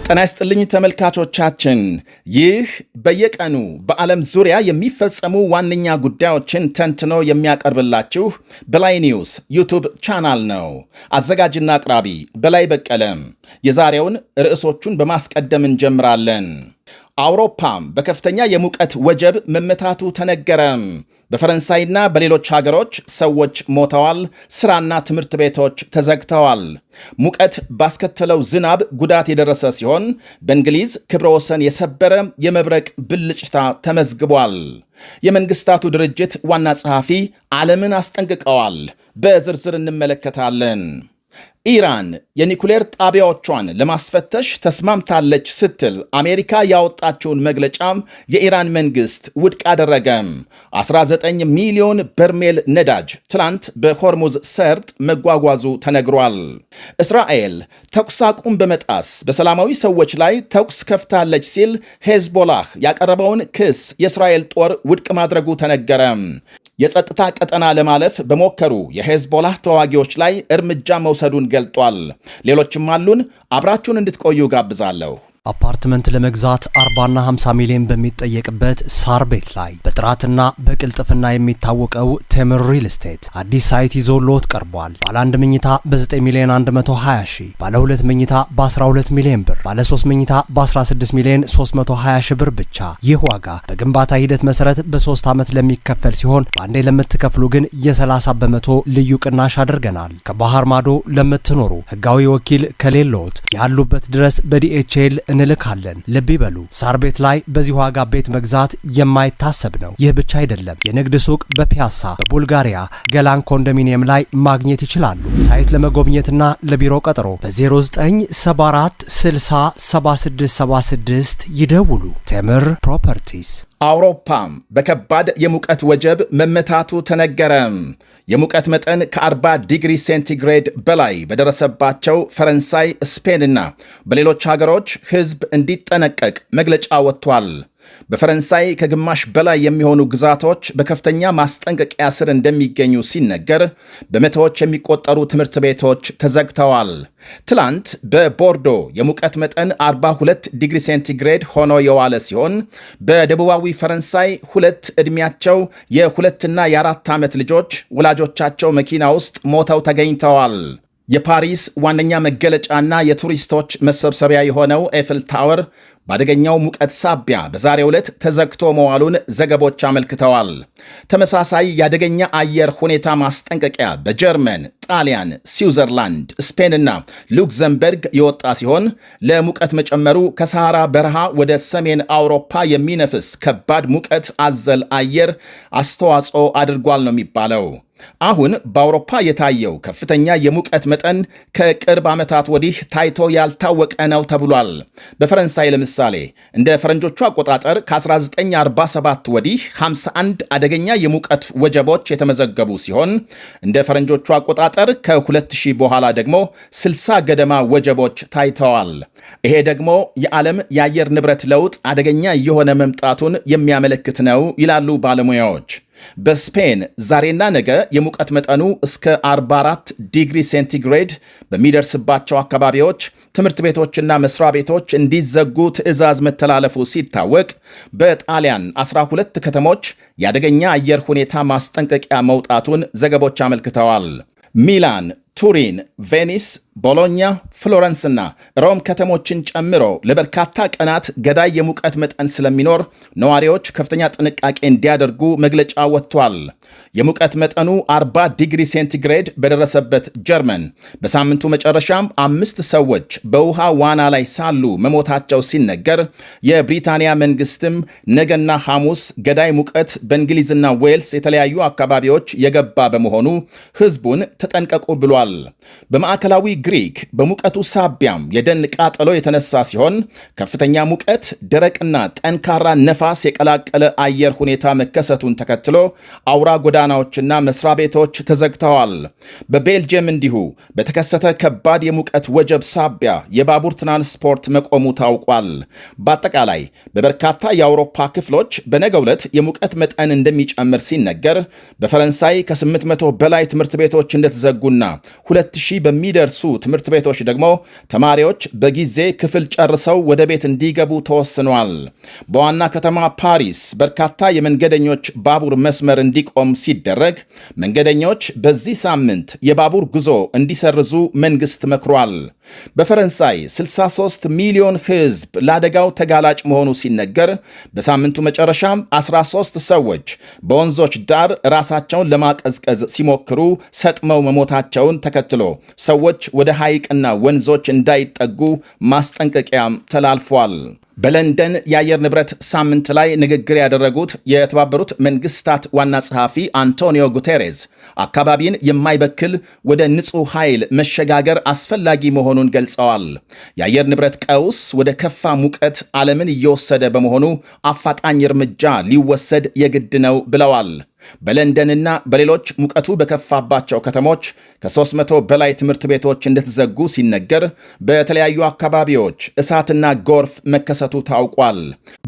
ጤና ይስጥልኝ ተመልካቾቻችን፣ ይህ በየቀኑ በዓለም ዙሪያ የሚፈጸሙ ዋነኛ ጉዳዮችን ተንትኖ የሚያቀርብላችሁ በላይ ኒውስ ዩቱብ ቻናል ነው። አዘጋጅና አቅራቢ በላይ በቀለም። የዛሬውን ርዕሶቹን በማስቀደም እንጀምራለን። አውሮፓም በከፍተኛ የሙቀት ወጀብ መመታቱ ተነገረ። በፈረንሳይና በሌሎች ሀገሮች ሰዎች ሞተዋል። ስራና ትምህርት ቤቶች ተዘግተዋል። ሙቀት ባስከተለው ዝናብ ጉዳት የደረሰ ሲሆን በእንግሊዝ ክብረ ወሰን የሰበረ የመብረቅ ብልጭታ ተመዝግቧል። የመንግስታቱ ድርጅት ዋና ጸሐፊ ዓለምን አስጠንቅቀዋል። በዝርዝር እንመለከታለን። ኢራን የኒኩሌር ጣቢያዎቿን ለማስፈተሽ ተስማምታለች ስትል አሜሪካ ያወጣችውን መግለጫ የኢራን መንግስት ውድቅ አደረገ። 19 ሚሊዮን በርሜል ነዳጅ ትላንት በሆርሙዝ ሰርጥ መጓጓዙ ተነግሯል። እስራኤል ተኩስ አቁም በመጣስ በሰላማዊ ሰዎች ላይ ተኩስ ከፍታለች ሲል ሄዝቦላህ ያቀረበውን ክስ የእስራኤል ጦር ውድቅ ማድረጉ ተነገረ። የጸጥታ ቀጠና ለማለፍ በሞከሩ የሄዝቦላህ ተዋጊዎች ላይ እርምጃ መውሰዱን ገልጧል። ሌሎችም አሉን። አብራችሁን እንድትቆዩ ጋብዛለሁ። አፓርትመንት ለመግዛት 40 እና 50 ሚሊዮን በሚጠየቅበት ሳር ቤት ላይ በጥራትና በቅልጥፍና የሚታወቀው ቴምር ሪል ስቴት አዲስ ሳይት ይዞልዎት ቀርቧል። ባለ 1 መኝታ በ9 ሚሊዮን 120 ሺህ፣ ባለ 2 መኝታ በ12 ሚሊዮን ብር፣ ባለ 3 መኝታ በ16 ሚሊዮን 320 ሺህ ብር ብቻ። ይህ ዋጋ በግንባታ ሂደት መሰረት በ3 ዓመት ለሚከፈል ሲሆን በአንዴ ለምትከፍሉ ግን የ30 በመቶ ልዩ ቅናሽ አድርገናል። ከባህር ማዶ ለምትኖሩ ህጋዊ ወኪል ከሌለዎት ያሉበት ድረስ በዲኤችኤል እንልካለን። ልብ ይበሉ፣ ሳር ቤት ላይ በዚህ ዋጋ ቤት መግዛት የማይታሰብ ነው። ይህ ብቻ አይደለም፣ የንግድ ሱቅ በፒያሳ በቡልጋሪያ ገላን ኮንዶሚኒየም ላይ ማግኘት ይችላሉ። ሳይት ለመጎብኘትና ለቢሮ ቀጠሮ በ0974 60 7676 ይደውሉ። ቴምር ፕሮፐርቲስ። አውሮፓም በከባድ የሙቀት ወጀብ መመታቱ ተነገረ። የሙቀት መጠን ከ40 ዲግሪ ሴንቲግሬድ በላይ በደረሰባቸው ፈረንሳይ፣ ስፔንና በሌሎች ሀገሮች ሕዝብ እንዲጠነቀቅ መግለጫ ወጥቷል። በፈረንሳይ ከግማሽ በላይ የሚሆኑ ግዛቶች በከፍተኛ ማስጠንቀቂያ ስር እንደሚገኙ ሲነገር፣ በመቶዎች የሚቆጠሩ ትምህርት ቤቶች ተዘግተዋል። ትላንት በቦርዶ የሙቀት መጠን 42 ዲግሪ ሴንቲግሬድ ሆኖ የዋለ ሲሆን በደቡባዊ ፈረንሳይ ሁለት ዕድሜያቸው የ2 እና የ4 ዓመት ልጆች ወላጆቻቸው መኪና ውስጥ ሞተው ተገኝተዋል። የፓሪስ ዋነኛ መገለጫና የቱሪስቶች መሰብሰቢያ የሆነው ኤፍል ታወር በአደገኛው ሙቀት ሳቢያ በዛሬው ዕለት ተዘግቶ መዋሉን ዘገቦች አመልክተዋል። ተመሳሳይ የአደገኛ አየር ሁኔታ ማስጠንቀቂያ በጀርመን፣ ጣሊያን፣ ስዊዘርላንድ፣ ስፔንና ሉክዘምበርግ የወጣ ሲሆን ለሙቀት መጨመሩ ከሰሃራ በረሃ ወደ ሰሜን አውሮፓ የሚነፍስ ከባድ ሙቀት አዘል አየር አስተዋጽኦ አድርጓል ነው የሚባለው። አሁን በአውሮፓ የታየው ከፍተኛ የሙቀት መጠን ከቅርብ ዓመታት ወዲህ ታይቶ ያልታወቀ ነው ተብሏል። በፈረንሳይ ለምሳሌ እንደ ፈረንጆቹ አቆጣጠር ከ1947 ወዲህ 51 አደገኛ የሙቀት ወጀቦች የተመዘገቡ ሲሆን እንደ ፈረንጆቹ አቆጣጠር ከ2000 በኋላ ደግሞ 60 ገደማ ወጀቦች ታይተዋል። ይሄ ደግሞ የዓለም የአየር ንብረት ለውጥ አደገኛ እየሆነ መምጣቱን የሚያመለክት ነው ይላሉ ባለሙያዎች። በስፔን ዛሬና ነገ የሙቀት መጠኑ እስከ 44 ዲግሪ ሴንቲግሬድ በሚደርስባቸው አካባቢዎች ትምህርት ቤቶችና መስሪያ ቤቶች እንዲዘጉ ትዕዛዝ መተላለፉ ሲታወቅ፣ በጣሊያን 12 ከተሞች የአደገኛ አየር ሁኔታ ማስጠንቀቂያ መውጣቱን ዘገቦች አመልክተዋል። ሚላን፣ ቱሪን፣ ቬኒስ፣ ቦሎኛ፣ ፍሎረንስና ሮም ከተሞችን ጨምሮ ለበርካታ ቀናት ገዳይ የሙቀት መጠን ስለሚኖር ነዋሪዎች ከፍተኛ ጥንቃቄ እንዲያደርጉ መግለጫ ወጥቷል። የሙቀት መጠኑ 40 ዲግሪ ሴንቲግሬድ በደረሰበት ጀርመን በሳምንቱ መጨረሻም 5 ሰዎች በውሃ ዋና ላይ ሳሉ መሞታቸው ሲነገር፣ የብሪታንያ መንግስትም ነገና ሐሙስ ገዳይ ሙቀት በእንግሊዝና ዌልስ የተለያዩ አካባቢዎች የገባ በመሆኑ ሕዝቡን ተጠንቀቁ ብሏል። በማዕከላዊ ግሪክ በሙቀቱ ሳቢያም የደን ቃጠሎ የተነሳ ሲሆን ከፍተኛ ሙቀት፣ ደረቅና ጠንካራ ነፋስ የቀላቀለ አየር ሁኔታ መከሰቱን ተከትሎ አውራ ጎዳና ጎዳናዎችና መስሪያ ቤቶች ተዘግተዋል። በቤልጅየም እንዲሁ በተከሰተ ከባድ የሙቀት ወጀብ ሳቢያ የባቡር ትራንስፖርት መቆሙ ታውቋል። በአጠቃላይ በበርካታ የአውሮፓ ክፍሎች በነገው ዕለት የሙቀት መጠን እንደሚጨምር ሲነገር በፈረንሳይ ከ800 በላይ ትምህርት ቤቶች እንደተዘጉና 2000 በሚደርሱ ትምህርት ቤቶች ደግሞ ተማሪዎች በጊዜ ክፍል ጨርሰው ወደ ቤት እንዲገቡ ተወስኗል። በዋና ከተማ ፓሪስ በርካታ የመንገደኞች ባቡር መስመር እንዲቆም ሲደረግ መንገደኞች በዚህ ሳምንት የባቡር ጉዞ እንዲሰርዙ መንግስት መክሯል። በፈረንሳይ 63 ሚሊዮን ሕዝብ ለአደጋው ተጋላጭ መሆኑ ሲነገር በሳምንቱ መጨረሻም 13 ሰዎች በወንዞች ዳር ራሳቸውን ለማቀዝቀዝ ሲሞክሩ ሰጥመው መሞታቸውን ተከትሎ ሰዎች ወደ ሐይቅና ወንዞች እንዳይጠጉ ማስጠንቀቂያም ተላልፏል። በለንደን የአየር ንብረት ሳምንት ላይ ንግግር ያደረጉት የተባበሩት መንግስታት ዋና ጸሐፊ አንቶኒዮ ጉቴሬዝ አካባቢን የማይበክል ወደ ንጹህ ኃይል መሸጋገር አስፈላጊ መሆኑን ገልጸዋል። የአየር ንብረት ቀውስ ወደ ከፋ ሙቀት ዓለምን እየወሰደ በመሆኑ አፋጣኝ እርምጃ ሊወሰድ የግድ ነው ብለዋል። በለንደንና በሌሎች ሙቀቱ በከፋባቸው ከተሞች ከ300 በላይ ትምህርት ቤቶች እንደተዘጉ ሲነገር በተለያዩ አካባቢዎች እሳትና ጎርፍ መከሰቱ ታውቋል።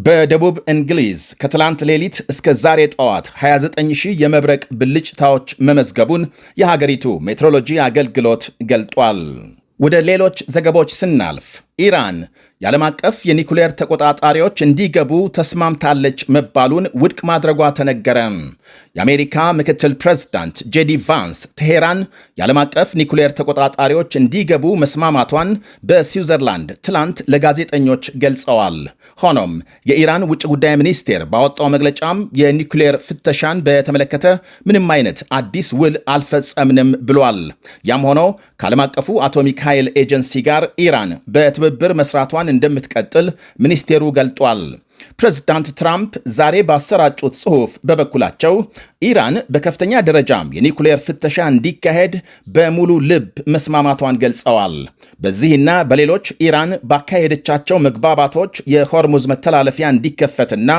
በደቡብ እንግሊዝ ከትላንት ሌሊት እስከ ዛሬ ጠዋት 29000 የመብረቅ ብልጭታዎች መመዝገቡን የሀገሪቱ ሜትሮሎጂ አገልግሎት ገልጧል። ወደ ሌሎች ዘገቦች ስናልፍ ኢራን የዓለም አቀፍ የኒኩሌር ተቆጣጣሪዎች እንዲገቡ ተስማምታለች መባሉን ውድቅ ማድረጓ ተነገረ። የአሜሪካ ምክትል ፕሬዝዳንት ጄዲ ቫንስ ቴሄራን የዓለም አቀፍ ኒኩሌር ተቆጣጣሪዎች እንዲገቡ መስማማቷን በስዊዘርላንድ ትላንት ለጋዜጠኞች ገልጸዋል። ሆኖም የኢራን ውጭ ጉዳይ ሚኒስቴር ባወጣው መግለጫም የኒኩሌር ፍተሻን በተመለከተ ምንም አይነት አዲስ ውል አልፈጸምንም ብሏል። ያም ሆኖ ከዓለም አቀፉ አቶሚክ ኃይል ኤጀንሲ ጋር ኢራን በትብብር መስራቷን እንደምትቀጥል ሚኒስቴሩ ገልጧል። ፕሬዝዳንት ትራምፕ ዛሬ ባሰራጩት ጽሑፍ በበኩላቸው ኢራን በከፍተኛ ደረጃም የኒኩሌር ፍተሻ እንዲካሄድ በሙሉ ልብ መስማማቷን ገልጸዋል። በዚህና በሌሎች ኢራን ባካሄደቻቸው መግባባቶች የሆርሙዝ መተላለፊያ እንዲከፈትና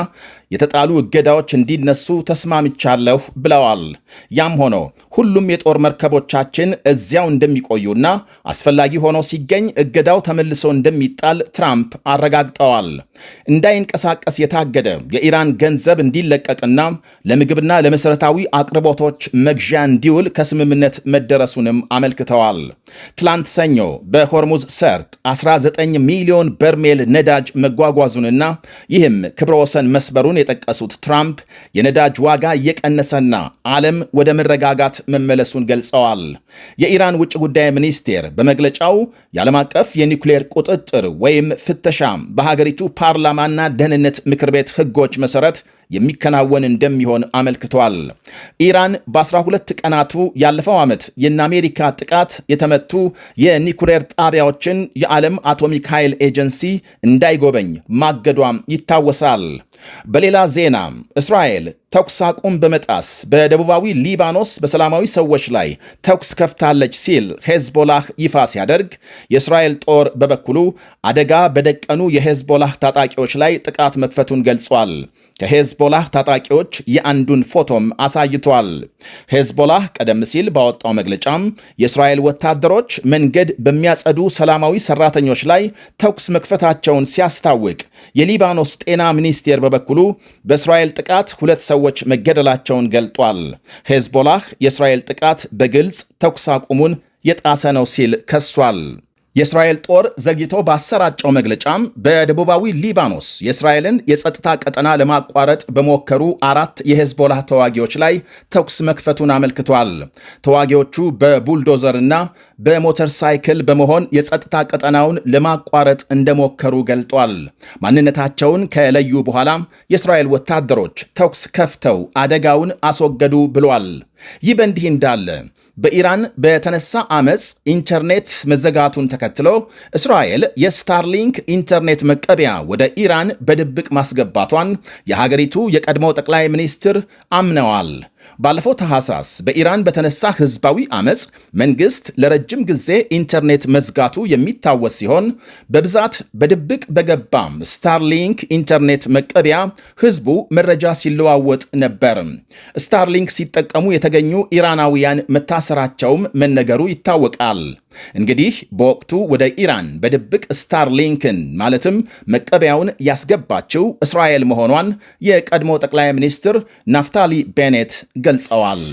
የተጣሉ እገዳዎች እንዲነሱ ተስማምቻለሁ ብለዋል። ያም ሆኖ ሁሉም የጦር መርከቦቻችን እዚያው እንደሚቆዩና አስፈላጊ ሆኖ ሲገኝ እገዳው ተመልሶ እንደሚጣል ትራምፕ አረጋግጠዋል። እንዳይንቀሳቀስ የታገደ የኢራን ገንዘብ እንዲለቀቅና ለምግብና ለመሠረታዊ አቅርቦቶች መግዣ እንዲውል ከስምምነት መደረሱንም አመልክተዋል። ትላንት ሰኞ በሆርሙዝ ሰርጥ 19 ሚሊዮን በርሜል ነዳጅ መጓጓዙንና ይህም ክብረ ወሰን መስበሩን የጠቀሱት ትራምፕ የነዳጅ ዋጋ እየቀነሰና ዓለም ወደ መረጋጋት መመለሱን ገልጸዋል። የኢራን ውጭ ጉዳይ ሚኒስቴር በመግለጫው የዓለም አቀፍ የኒውክሌር ቁጥጥር ወይም ፍተሻ በሀገሪቱ ፓርላማና ደህንነት ምክር ቤት ሕጎች መሠረት የሚከናወን እንደሚሆን አመልክቷል። ኢራን በ12 ቀናቱ ያለፈው ዓመት የእነ አሜሪካ ጥቃት የተመቱ የኒኩሌር ጣቢያዎችን የዓለም አቶሚክ ኃይል ኤጀንሲ እንዳይጎበኝ ማገዷም ይታወሳል። በሌላ ዜና እስራኤል ተኩስ አቁም በመጣስ በደቡባዊ ሊባኖስ በሰላማዊ ሰዎች ላይ ተኩስ ከፍታለች ሲል ሄዝቦላህ ይፋ ሲያደርግ የእስራኤል ጦር በበኩሉ አደጋ በደቀኑ የሄዝቦላህ ታጣቂዎች ላይ ጥቃት መክፈቱን ገልጿል። ከሄዝቦላህ ታጣቂዎች የአንዱን ፎቶም አሳይቷል። ሄዝቦላህ ቀደም ሲል ባወጣው መግለጫም የእስራኤል ወታደሮች መንገድ በሚያጸዱ ሰላማዊ ሰራተኞች ላይ ተኩስ መክፈታቸውን ሲያስታውቅ የሊባኖስ ጤና ሚኒስቴር በበኩሉ በእስራኤል ጥቃት 2 ሰዎች መገደላቸውን ገልጧል። ሄዝቦላህ የእስራኤል ጥቃት በግልጽ ተኩስ አቁሙን የጣሰ ነው ሲል ከሷል። የእስራኤል ጦር ዘግይቶ ባሰራጨው መግለጫም በደቡባዊ ሊባኖስ የእስራኤልን የጸጥታ ቀጠና ለማቋረጥ በሞከሩ 4 የሄዝቦላህ ተዋጊዎች ላይ ተኩስ መክፈቱን አመልክቷል። ተዋጊዎቹ በቡልዶዘርና በሞተር ሳይክል በመሆን የጸጥታ ቀጠናውን ለማቋረጥ እንደሞከሩ ገልጧል። ማንነታቸውን ከለዩ በኋላ የእስራኤል ወታደሮች ተኩስ ከፍተው አደጋውን አስወገዱ ብሏል። ይህ በእንዲህ እንዳለ በኢራን በተነሳ አመፅ ኢንተርኔት መዘጋቱን ተከትሎ እስራኤል የስታርሊንክ ኢንተርኔት መቀበያ ወደ ኢራን በድብቅ ማስገባቷን የሀገሪቱ የቀድሞው ጠቅላይ ሚኒስትር አምነዋል። ባለፈው ታህሳስ በኢራን በተነሳ ህዝባዊ አመፅ መንግስት ለረጅም ጊዜ ኢንተርኔት መዝጋቱ የሚታወስ ሲሆን በብዛት በድብቅ በገባም ስታርሊንክ ኢንተርኔት መቀበያ ህዝቡ መረጃ ሲለዋወጥ ነበር። ስታርሊንክ ሲጠቀሙ የተገኙ ኢራናውያን መታሰራቸውም መነገሩ ይታወቃል። እንግዲህ በወቅቱ ወደ ኢራን በድብቅ ስታርሊንክን ማለትም መቀበያውን ያስገባችው እስራኤል መሆኗን የቀድሞ ጠቅላይ ሚኒስትር ናፍታሊ ቤኔት ገልጸዋል።